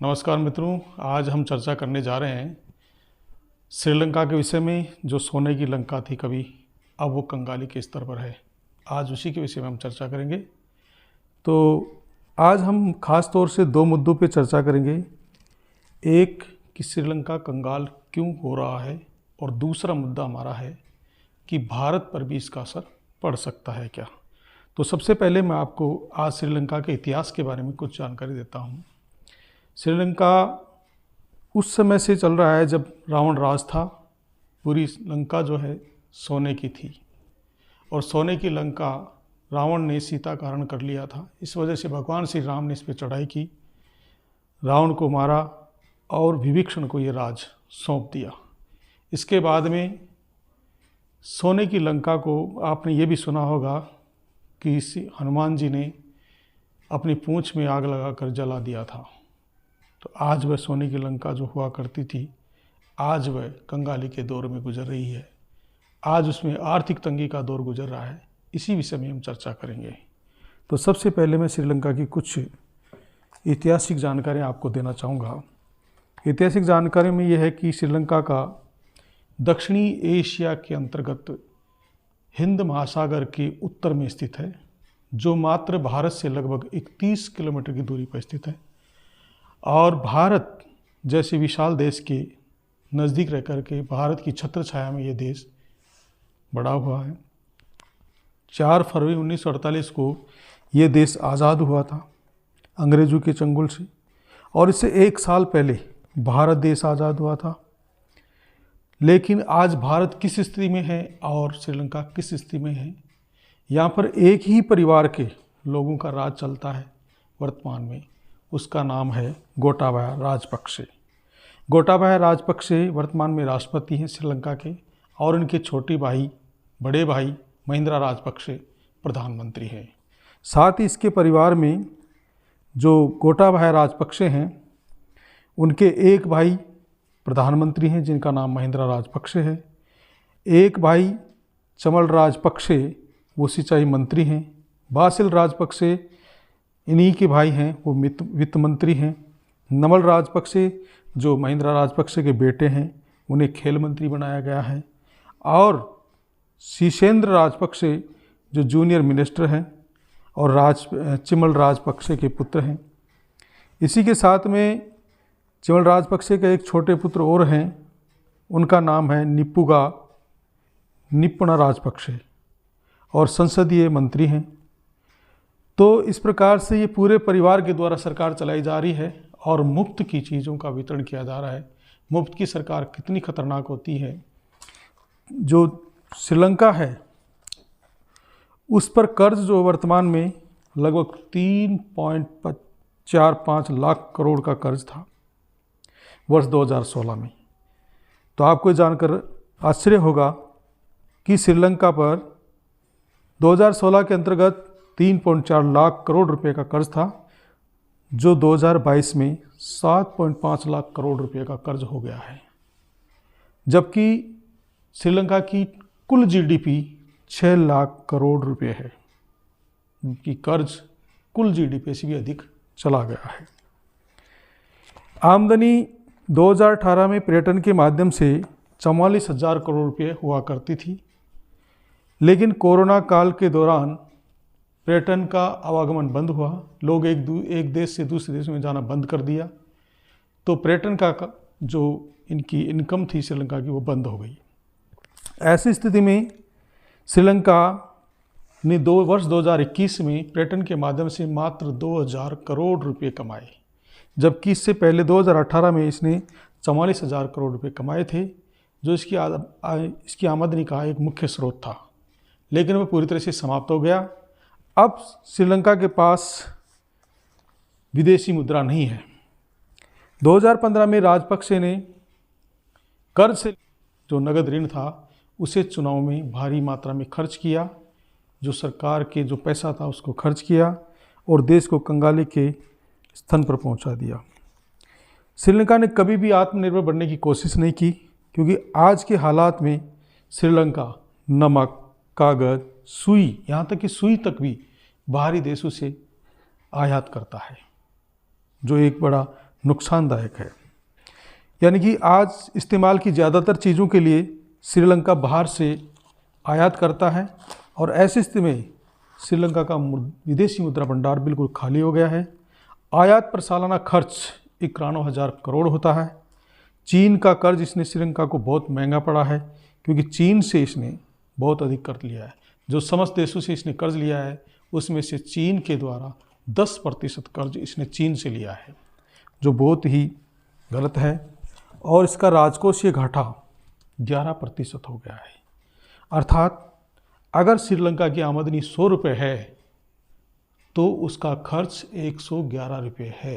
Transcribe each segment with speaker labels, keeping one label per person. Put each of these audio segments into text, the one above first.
Speaker 1: नमस्कार मित्रों, आज हम चर्चा करने जा रहे हैं श्रीलंका के विषय में। जो सोने की लंका थी कभी, अब वो कंगाली के स्तर पर है। आज उसी के विषय में हम चर्चा करेंगे। तो आज हम खास तौर से दो मुद्दों पे चर्चा करेंगे। एक कि श्रीलंका कंगाल क्यों हो रहा है, और दूसरा मुद्दा हमारा है कि भारत पर भी इसका असर पड़ सकता है क्या। तो सबसे पहले मैं आपको आज श्रीलंका के इतिहास के बारे में कुछ जानकारी देता हूँ। श्रीलंका उस समय से चल रहा है जब रावण राज था। पूरी लंका जो है सोने की थी, और सोने की लंका रावण ने सीता का हरण कर लिया था। इस वजह से भगवान श्री राम ने इस पर चढ़ाई की, रावण को मारा और विभीषण को ये राज सौंप दिया। इसके बाद में सोने की लंका को आपने ये भी सुना होगा कि हनुमान जी ने अपनी पूंछ में आग लगाकर जला दिया था। तो आज वह सोने की लंका जो हुआ करती थी, आज वह कंगाली के दौर में गुजर रही है। आज उसमें आर्थिक तंगी का दौर गुजर रहा है। इसी विषय में हम चर्चा करेंगे। तो सबसे पहले मैं श्रीलंका की कुछ ऐतिहासिक जानकारी आपको देना चाहूँगा। ऐतिहासिक जानकारी में यह है कि श्रीलंका का दक्षिणी एशिया के अंतर्गत हिंद महासागर के उत्तर में स्थित है, जो मात्र भारत से लगभग 31 किलोमीटर की दूरी पर स्थित है। और भारत जैसे विशाल देश के नज़दीक रह कर के भारत की छत्र छाया में ये देश बड़ा हुआ है। 4 फरवरी 1948 को ये देश आज़ाद हुआ था अंग्रेज़ों के चंगुल से, और इससे 1 साल पहले भारत देश आज़ाद हुआ था। लेकिन आज भारत किस स्थिति में है और श्रीलंका किस स्थिति में है। यहाँ पर एक ही परिवार के लोगों का राज चलता है वर्तमान में। उसका नाम है गोटाबाया राजपक्षे। गोटाबाया राजपक्षे वर्तमान में राष्ट्रपति हैं श्रीलंका के, और उनके बड़े भाई महिंद्रा राजपक्षे प्रधानमंत्री हैं। साथ ही इसके परिवार में जो गोटाबाया राजपक्षे हैं, उनके एक भाई प्रधानमंत्री हैं जिनका नाम महिंद्रा राजपक्षे है। एक भाई चमल राजपक्षे वो सिंचाई मंत्री हैं। बासिल राजपक्षे इन्हीं के भाई हैं, वो वित्त मंत्री हैं। नमल राजपक्षे जो महिंद्रा राजपक्षे के बेटे हैं, उन्हें खेल मंत्री बनाया गया है। और शीशेंद्र राजपक्षे जो जूनियर मिनिस्टर हैं और चिमल राजपक्षे के पुत्र हैं। इसी के साथ में चिमल राजपक्षे के एक छोटे पुत्र और हैं, उनका नाम है निप्पुणा राजपक्षे, और संसदीय मंत्री हैं। तो इस प्रकार से ये पूरे परिवार के द्वारा सरकार चलाई जा रही है, और मुफ्त की चीज़ों का वितरण किया जा रहा है। मुफ्त की सरकार कितनी खतरनाक होती है। जो श्रीलंका है उस पर कर्ज जो वर्तमान में लगभग 3.45 लाख करोड़ का कर्ज था वर्ष 2016 में। तो आपको जानकर आश्चर्य होगा कि श्रीलंका पर 2016 के अंतर्गत 3.4 लाख करोड़ रुपए का कर्ज था, जो 2022 में 7.5 लाख करोड़ रुपए का कर्ज हो गया है। जबकि श्रीलंका की कुल जीडीपी 6 लाख करोड़ रुपए है, कि कर्ज कुल जीडीपी से भी अधिक चला गया है। आमदनी 2018 में पर्यटन के माध्यम से 44,000 करोड़ रुपए हुआ करती थी, लेकिन कोरोना काल के दौरान पर्यटन का आवागमन बंद हुआ। लोग एक देश से दूसरे देश में जाना बंद कर दिया, तो पर्यटन का जो इनकी इनकम थी श्रीलंका की, वो बंद हो गई। ऐसी स्थिति में श्रीलंका ने वर्ष 2021 में पर्यटन के माध्यम से मात्र 2,000 करोड़ रुपए कमाए, जबकि इससे पहले 2018 में इसने 44,000 करोड़ रुपए कमाए थे, जो इसकी आमदनी का एक मुख्य स्रोत था। लेकिन वह पूरी तरह से समाप्त हो गया। अब श्रीलंका के पास विदेशी मुद्रा नहीं है। 2015 में राजपक्षे ने कर्ज से जो नगद ऋण था उसे चुनाव में भारी मात्रा में खर्च किया। जो सरकार के जो पैसा था उसको खर्च किया और देश को कंगाली के स्थान पर पहुंचा दिया। श्रीलंका ने कभी भी आत्मनिर्भर बनने की कोशिश नहीं की, क्योंकि आज के हालात में श्रीलंका नमक, कागज़, सुई, यहाँ तक कि सुई तक भी बाहरी देशों से आयात करता है, जो एक बड़ा नुकसानदायक है। यानी कि आज इस्तेमाल की ज़्यादातर चीज़ों के लिए श्रीलंका बाहर से आयात करता है और ऐसी स्थिति में श्रीलंका का विदेशी मुद्रा भंडार बिल्कुल खाली हो गया है। आयात पर सालाना खर्च 91,000 करोड़ होता है। चीन का कर्ज इसने श्रीलंका को बहुत महंगा पड़ा है, क्योंकि चीन से इसने बहुत अधिक कर्ज लिया है। जो समस्त देशों से इसने कर्ज लिया है उसमें से चीन के द्वारा 10% कर्ज इसने चीन से लिया है, जो बहुत ही गलत है। और इसका राजकोषीय घाटा 11% हो गया है। अर्थात अगर श्रीलंका की आमदनी 100 रुपये है तो उसका खर्च 111 रुपये है।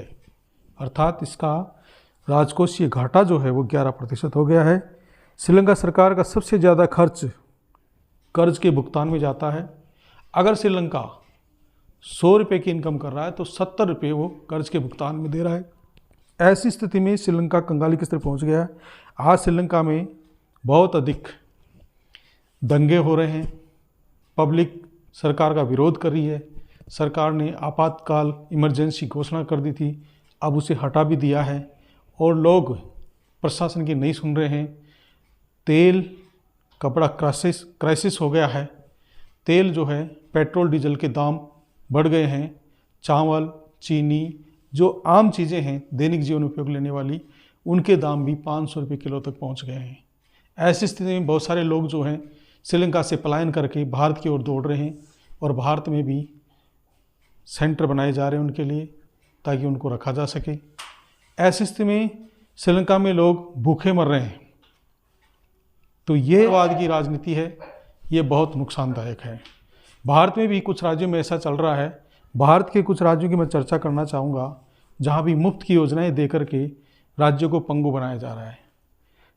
Speaker 1: अर्थात इसका राजकोषीय घाटा जो है वो 11% हो गया है। श्रीलंका सरकार का सबसे ज़्यादा खर्च कर्ज के भुगतान में जाता है। अगर श्रीलंका 100 रुपये की इनकम कर रहा है तो 70 रुपये वो कर्ज के भुगतान में दे रहा है। ऐसी स्थिति में श्रीलंका कंगाली की स्तर पहुँच गया है। आज श्रीलंका में बहुत अधिक दंगे हो रहे हैं, पब्लिक सरकार का विरोध कर रही है। सरकार ने आपातकाल इमरजेंसी घोषणा कर दी थी, अब उसे हटा भी दिया है और लोग प्रशासन की नहीं सुन रहे हैं। तेल का बड़ा क्राइसिस हो गया है। तेल जो है, पेट्रोल डीजल के दाम बढ़ गए हैं। चावल, चीनी, जो आम चीज़ें हैं दैनिक जीवन में उपयोग लेने वाली, उनके दाम भी 500 रुपये किलो तक पहुंच गए हैं। ऐसी स्थिति में बहुत सारे लोग जो हैं श्रीलंका से पलायन करके भारत की ओर दौड़ रहे हैं और भारत में भी सेंटर बनाए जा रहे हैं उनके लिए, ताकि उनको रखा जा सके। ऐसी स्थिति में श्रीलंका में लोग भूखे मर रहे हैं। तो ये वाद की राजनीति है, ये बहुत नुकसानदायक है। भारत में भी कुछ राज्यों में ऐसा चल रहा है। भारत के कुछ राज्यों की मैं चर्चा करना चाहूँगा जहाँ भी मुफ्त की योजनाएं दे करके राज्यों को पंगु बनाया जा रहा है।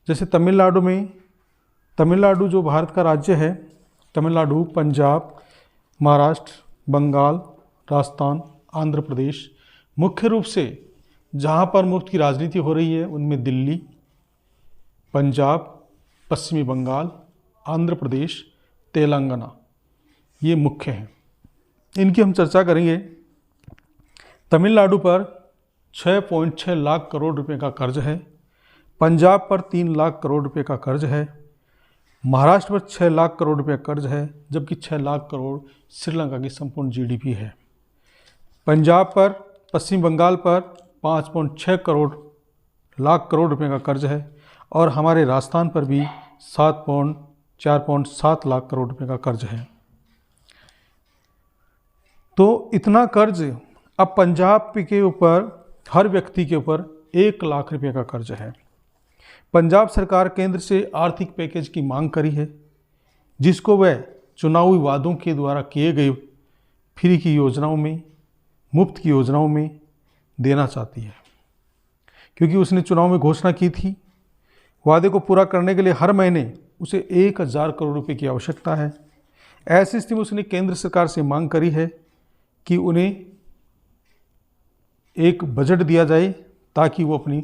Speaker 1: जैसे तमिलनाडु में, तमिलनाडु जो भारत का राज्य है, तमिलनाडु, पंजाब, महाराष्ट्र, बंगाल, राजस्थान, आंध्र प्रदेश, मुख्य रूप से जहाँ पर मुफ्त की राजनीति हो रही है उनमें दिल्ली, पंजाब, पश्चिमी बंगाल, आंध्र प्रदेश, तेलंगाना, ये मुख्य हैं। इनकी हम चर्चा करेंगे। तमिलनाडु पर 6.6 लाख करोड़ रुपए का कर्ज है। पंजाब पर 3 लाख करोड़ रुपए का कर्ज है। महाराष्ट्र पर 6 लाख करोड़ रुपए का कर्ज है, जबकि 6 लाख करोड़ श्रीलंका की संपूर्ण जीडीपी है। पंजाब पर, पश्चिम बंगाल पर 5.6 लाख करोड़ रुपए का कर्ज है और हमारे राजस्थान पर भी 4.7 लाख करोड़ रुपए का कर्ज है। तो इतना कर्ज अब पंजाब के ऊपर, हर व्यक्ति के ऊपर 1 लाख रुपए का कर्ज है। पंजाब सरकार केंद्र से आर्थिक पैकेज की मांग करी है, जिसको वह चुनावी वादों के द्वारा किए गए फ्री की योजनाओं में, मुफ्त की योजनाओं में देना चाहती है। क्योंकि उसने चुनाव में घोषणा की थी, वादे को पूरा करने के लिए हर महीने उसे 1,000 करोड़ रुपए की आवश्यकता है। ऐसी स्थिति में उसने केंद्र सरकार से मांग करी है कि उन्हें एक बजट दिया जाए, ताकि वो अपनी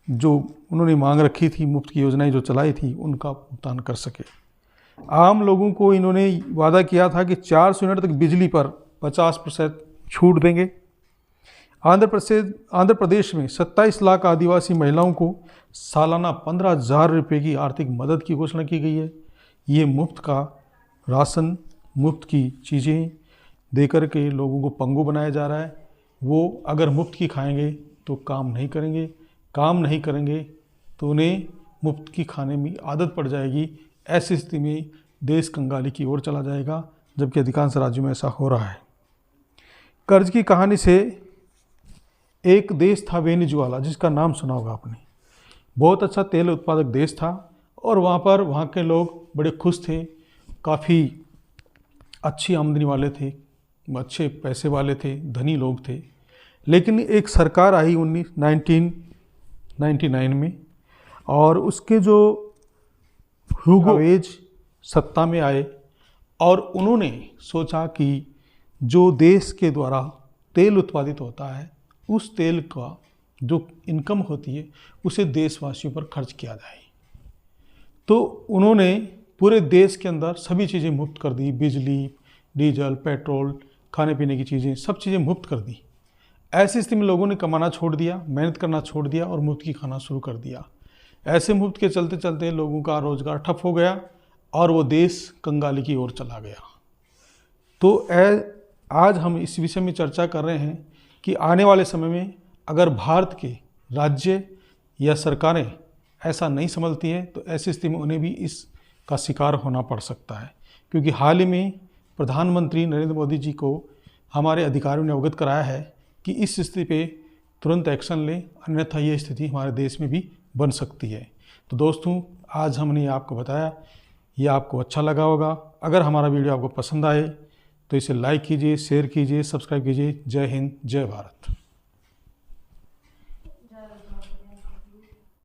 Speaker 1: जो उन्होंने मांग रखी थी, मुफ्त की योजनाएं जो चलाई थी, उनका भुगतान कर सके। आम लोगों को इन्होंने वादा किया था कि 400 यूनिट तक बिजली पर 50% छूट देंगे। आंध्र प्रदेश में 27 लाख आदिवासी महिलाओं को सालाना 15,000 रुपये की आर्थिक मदद की घोषणा की गई है। ये मुफ्त का राशन, मुफ्त की चीज़ें देकर के लोगों को पंगु बनाया जा रहा है। वो अगर मुफ्त की खाएंगे तो काम नहीं करेंगे, काम नहीं करेंगे तो उन्हें मुफ्त की खाने में आदत पड़ जाएगी। ऐसी स्थिति में देश कंगाली की ओर चला जाएगा, जबकि अधिकांश राज्यों में ऐसा हो रहा है। कर्ज की कहानी से, एक देश था वेनेजुएला, जिसका नाम सुना होगा आपने। बहुत अच्छा तेल उत्पादक देश था और वहाँ के लोग बड़े खुश थे, काफ़ी अच्छी आमदनी वाले थे, अच्छे पैसे वाले थे, धनी लोग थे। लेकिन एक सरकार आई 1999 में, और उसके जो ह्यूगो चैवेज सत्ता में आए और उन्होंने सोचा कि जो देश के द्वारा तेल उत्पादित होता है, उस तेल का जो इनकम होती है उसे देशवासियों पर खर्च किया जाए। तो उन्होंने पूरे देश के अंदर सभी चीज़ें मुफ्त कर दी, बिजली, डीजल, पेट्रोल, खाने पीने की चीज़ें, सब चीज़ें मुफ्त कर दी। ऐसी स्थिति में लोगों ने कमाना छोड़ दिया, मेहनत करना छोड़ दिया और मुफ्त की खाना शुरू कर दिया। ऐसे मुफ्त के चलते चलते लोगों का रोजगार ठप हो गया और वो देश कंगाली की ओर चला गया। तो आज हम इस विषय में चर्चा कर रहे हैं कि आने वाले समय में अगर भारत के राज्य या सरकारें ऐसा नहीं संभलती हैं तो ऐसी स्थिति में उन्हें भी इसका शिकार होना पड़ सकता है, क्योंकि हाल ही में प्रधानमंत्री नरेंद्र मोदी जी को हमारे अधिकारियों ने अवगत कराया है कि इस स्थिति पे तुरंत एक्शन लें, अन्यथा ये स्थिति हमारे देश में भी बन सकती है। तो दोस्तों, आज हमने आपको बताया, ये आपको अच्छा लगा होगा। अगर हमारा वीडियो आपको पसंद आए तो इसे लाइक कीजिए, शेयर कीजिए, सब्सक्राइब कीजिए। जय हिंद, जय भारत।